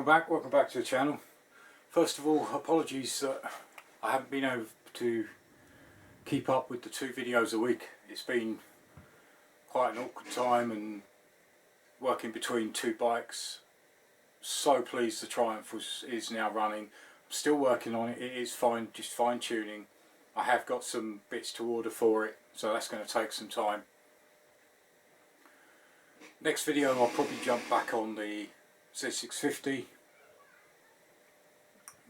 welcome back to the channel. First of all, apologies that I haven't been able to keep up with the 2 videos a week. It's been quite an awkward time and working between 2 bikes. So pleased the Triumph is now running. I'm still working on it. It is fine, just fine tuning. I have got some bits to order for it, so that's going to take some time. Next video I'll probably jump back on the Z650,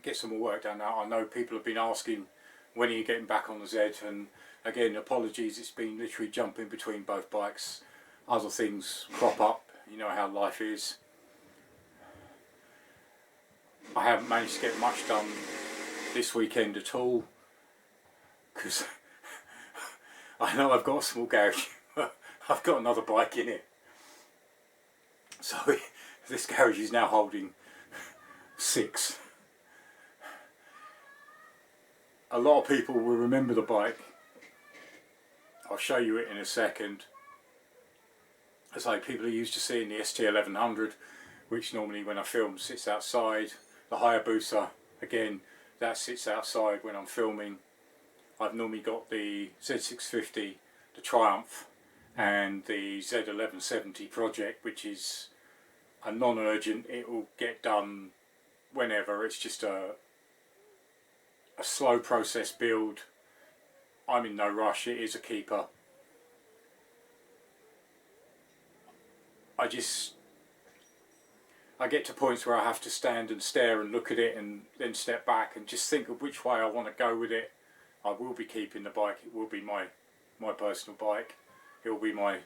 get some more work done now. I know people have been asking when are you getting back on the Z, and again apologies, it's been literally jumping between both bikes. Other things crop up, you know how life is. I haven't managed to get much done this weekend at all because I know I've got a small garage. I've got another bike in it, so this garage is now holding 6. A lot of people will remember the bike. I'll show you it in a second. As I say, people are used to seeing the ST1100, which normally when I film sits outside. The Hayabusa, again, that sits outside when I'm filming. I've normally got the Z650, the Triumph, and the Z1170 project, which is a non-urgent, it will get done whenever. It's just a slow process build. I'm in no rush, it is a keeper. I get to points where I have to stand and stare and look at it and then step back and just think of which way I want to go with it. I will be keeping the bike, it will be my personal bike, it will be my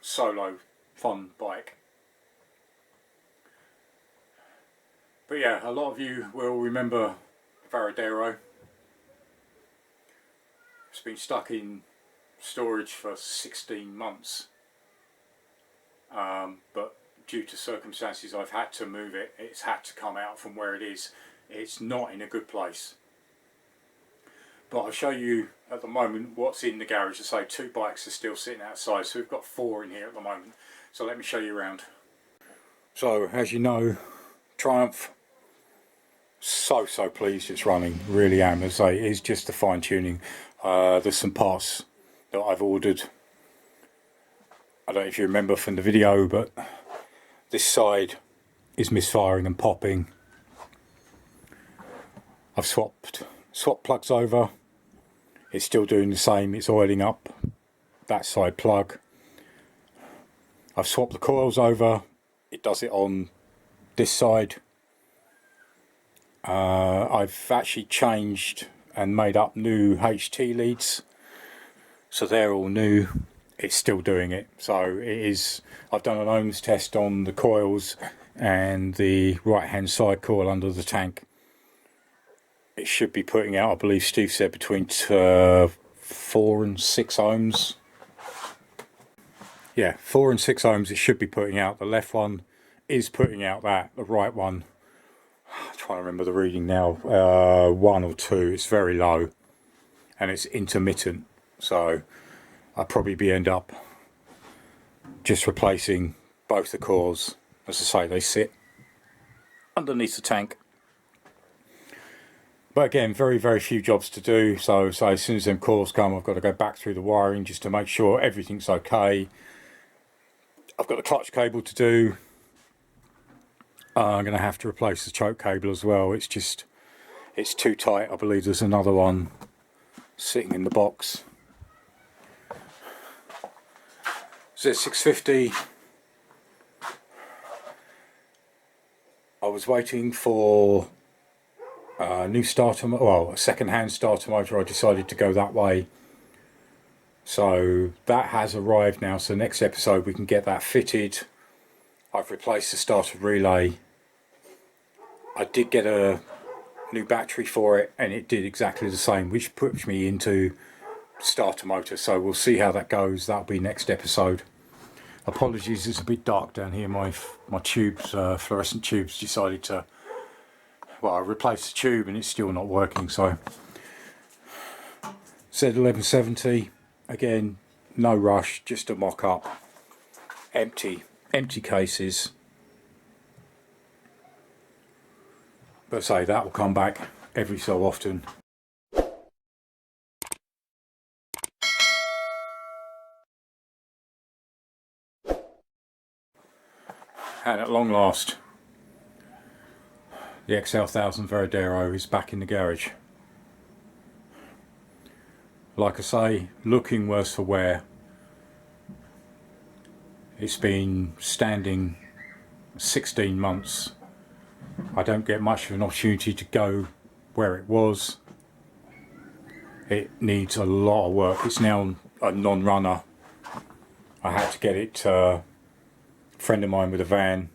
solo fun bike. But yeah, a lot of you will remember Varadero. It's been stuck in storage for 16 months, but due to circumstances I've had to move it. It's had to come out from where it is. It's not in a good place. But I'll show you at the moment what's in the garage. I say 2 bikes are still sitting outside, so we've got 4 in here at the moment. So let me show you around. So as you know, Triumph, so pleased it's running, really am. As I say, it is just the fine tuning. There's some parts that I've ordered. I don't know if you remember from the video, but this side is misfiring and popping. I've swapped plugs over. It's still doing the same, it's oiling up that side plug. I've swapped the coils over, it does it on this side. I've actually changed and made up new HT leads, so they're all new. It's still doing it. So it is. I've done an ohms test on the coils and the right hand side coil under the tank. It should be putting out, I believe Steve said, between 4 and 6 ohms. Yeah, 4 and 6 ohms it should be putting out. The left one is putting out that, the right one, I'm trying to remember the reading now, 1 or 2. It's very low and it's intermittent, so I'll probably end up just replacing both the coils. As I say, they sit underneath the tank. But again, very few jobs to do, so as soon as them coils come, I've got to go back through the wiring just to make sure everything's okay. I've got the clutch cable to do. I'm going to have to replace the choke cable as well. It's too tight. I believe there's another one sitting in the box. Z650. I was waiting for a new starter, well, a second-hand starter motor. I decided to go that way. So that has arrived now. So next episode we can get that fitted. I've replaced the starter relay. I did get a new battery for it and it did exactly the same, which puts me into starter motor. So we'll see how that goes. That'll be next episode. Apologies, it's a bit dark down here. My tubes, fluorescent tubes, decided to, well, I replaced the tube and it's still not working. So Z1170, again, no rush, just a mock up, empty cases. But say that will come back every so often. And at long last, the XL1000 Veradero is back in the garage. Like I say, looking worse for wear. It's been standing 16 months. I don't get much of an opportunity to go where it was. It needs a lot of work. It's now a non-runner. I had to get it a friend of mine with a van.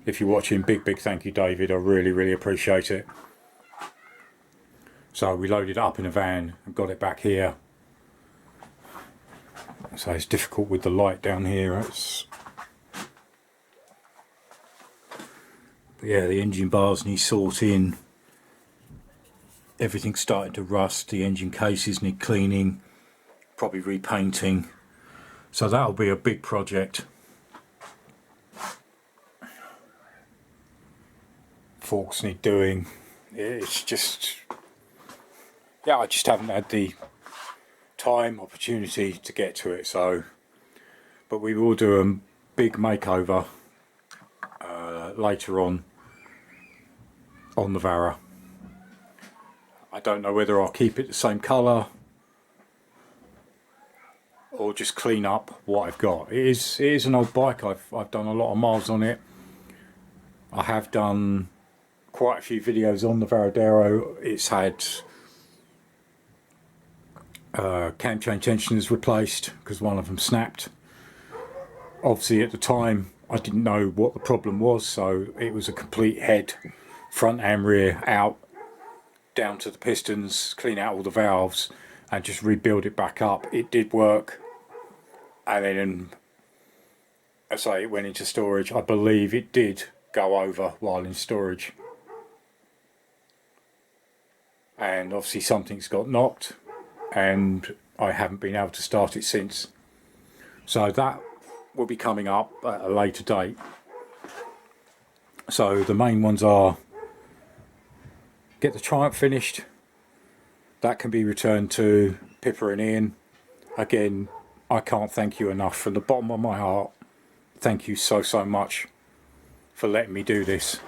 If you're watching, big thank you, David. I really appreciate it. So we loaded it up in a van and got it back here. So it's difficult with the light down here. But yeah, the engine bars need sorting. Everything's starting to rust. The engine cases need cleaning, probably repainting. So that'll be a big project. Forks need doing. It's just, yeah, I just haven't had the opportunity to get to it. So, but we will do a big makeover later on the Vara. I don't know whether I'll keep it the same colour or just clean up what I've got. It is an old bike. I've done a lot of miles on it. I have done quite a few videos on the Veradero. It's had cam chain tensioners replaced because one of them snapped. Obviously at the time I didn't know what the problem was, so it was a complete head, front and rear out, down to the pistons, clean out all the valves and just rebuild it back up. It did work, and then as I say, it went into storage. I believe it did go over while in storage, and obviously something's got knocked and I haven't been able to start it since. So that will be coming up at a later date. So the main ones are get the Triumph finished. That can be returned to Pippa and Ian. Again, I can't thank you enough. From the bottom of my heart, thank you so much for letting me do this.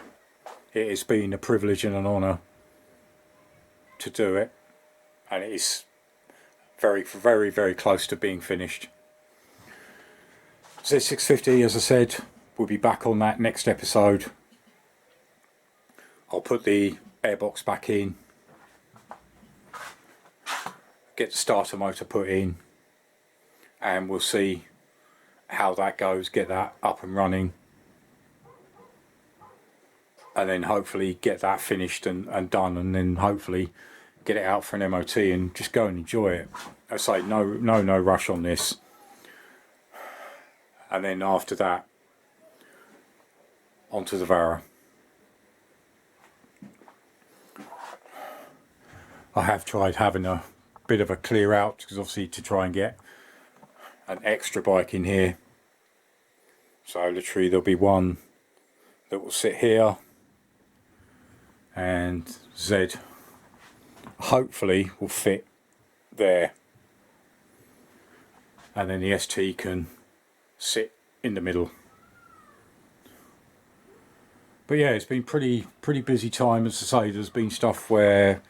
It has been a privilege and an honour to do it, and it is very close to being finished. Z650, as I said, we'll be back on that next episode. I'll put the airbox back in, get the starter motor put in, and we'll see how that goes, get that up and running, and then hopefully get that finished and done, and then hopefully get it out for an MOT and just go and enjoy it. I say no rush on this. And then after that, onto the Vara. I have tried having a bit of a clear out, because obviously to try and get an extra bike in here. So literally there'll be one that will sit here, and Z hopefully will fit there, and then the ST can sit in the middle. But yeah, it's been pretty busy time. As I say, there's been stuff where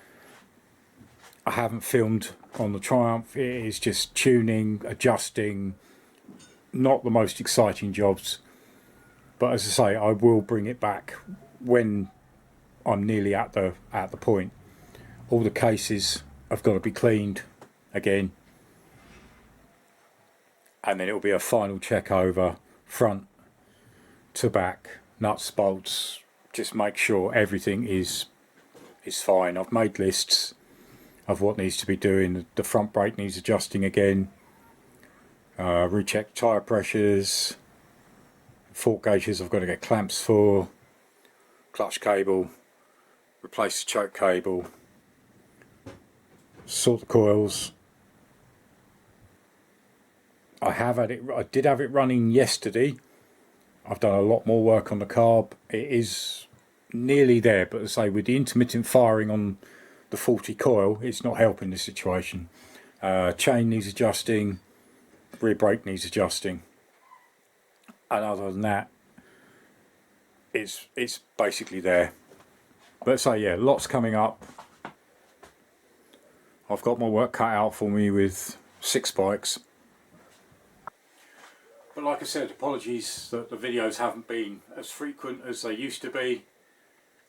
I haven't filmed on the Triumph. It is just tuning, adjusting, not the most exciting jobs. But as I say, I will bring it back when I'm nearly at the point. All the cases have got to be cleaned again, and then it will be a final check over front to back, nuts, bolts, just make sure everything is fine. I've made lists of what needs to be doing. The front brake needs adjusting again, recheck tyre pressures, fork gauges I've got to get clamps for, clutch cable, replace the choke cable, sort the coils. I did have it running yesterday. I've done a lot more work on the carb. It is nearly there, but as I say, with the intermittent firing on the faulty coil, it's not helping the situation. Chain needs adjusting, rear brake needs adjusting, and other than that, it's basically there. But so yeah, lots coming up. I've got my work cut out for me with 6 bikes. But like I said, apologies that the videos haven't been as frequent as they used to be.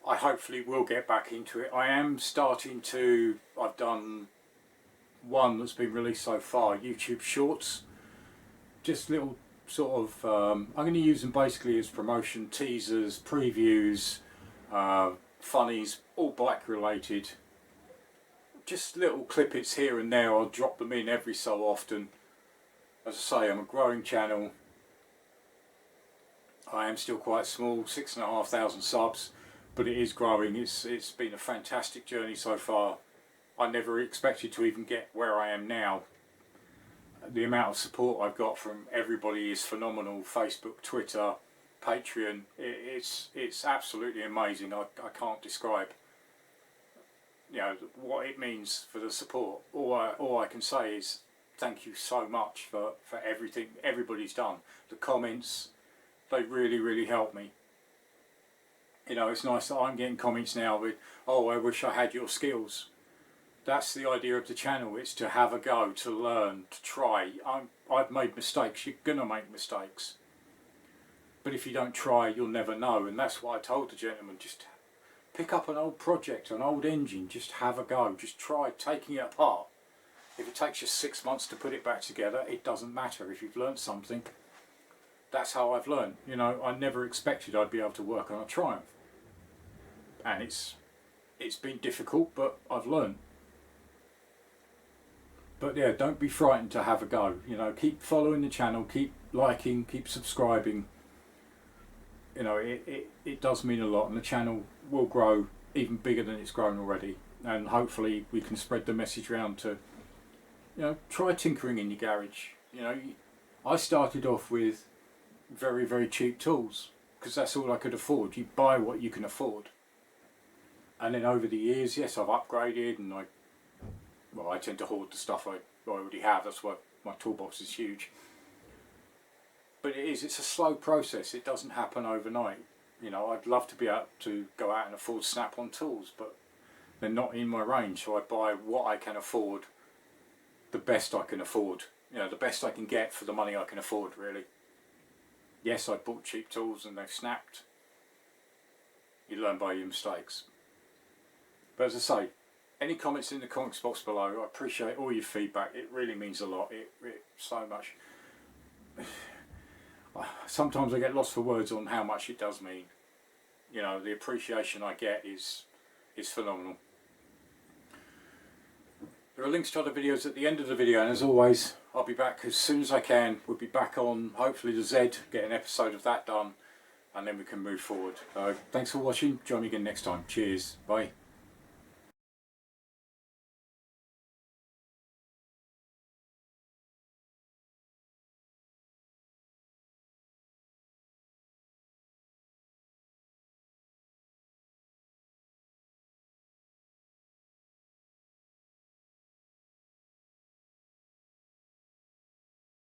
I hopefully will get back into it. I am starting to, I've done one that's been released so far, YouTube Shorts. Just little sort of, I'm going to use them basically as promotion, teasers, previews, funnies, all bike related. Just little clippets here and there. I'll drop them in every so often. As I say, I'm a growing channel. I am still quite small, 6,500 subs, but it is growing. It's been a fantastic journey so far. I never expected to even get where I am now. The amount of support I've got from everybody is phenomenal. Facebook, Twitter, Patreon. It's absolutely amazing. I can't describe, you know, what it means for the support. All I can say is thank you so much for everything everybody's done. The comments, they really help me. You know, it's nice that I'm getting comments now with, oh, I wish I had your skills. That's the idea of the channel. It's to have a go, to learn, to try. I've made mistakes. You're gonna make mistakes, but if you don't try, you'll never know. And that's what I told the gentleman. Just pick up an old project, an old engine, just have a go, just try taking it apart. If it takes you 6 months to put it back together, it doesn't matter. If you've learned something, that's how I've learned. You know, I never expected I'd be able to work on a Triumph, and it's been difficult, but I've learned. But yeah, don't be frightened to have a go. You know, keep following the channel, keep liking, keep subscribing. You know, it does mean a lot, and the channel will grow even bigger than it's grown already. And hopefully we can spread the message around to, you know, try tinkering in your garage. You know, I started off with very cheap tools because that's all I could afford. You buy what you can afford. And then over the years, yes, I've upgraded, and I tend to hoard the stuff I already have. That's why my toolbox is huge. But it's a slow process. It doesn't happen overnight. You know, I'd love to be able to go out and afford snap-on tools, but they're not in my range. So I buy what I can afford, the best I can afford. You know, the best I can get for the money I can afford, really. Yes, I bought cheap tools and they've snapped. You learn by your mistakes. But as I say, any comments in the comments box below, I appreciate all your feedback. It really means a lot. It so much. Sometimes I get lost for words on how much it does mean. You know, the appreciation I get is phenomenal. There are links to other videos at the end of the video, and as always, I'll be back as soon as I can. We'll be back on, hopefully, the Z, get an episode of that done, and then we can move forward. So, thanks for watching. Join me again next time. Cheers. Bye.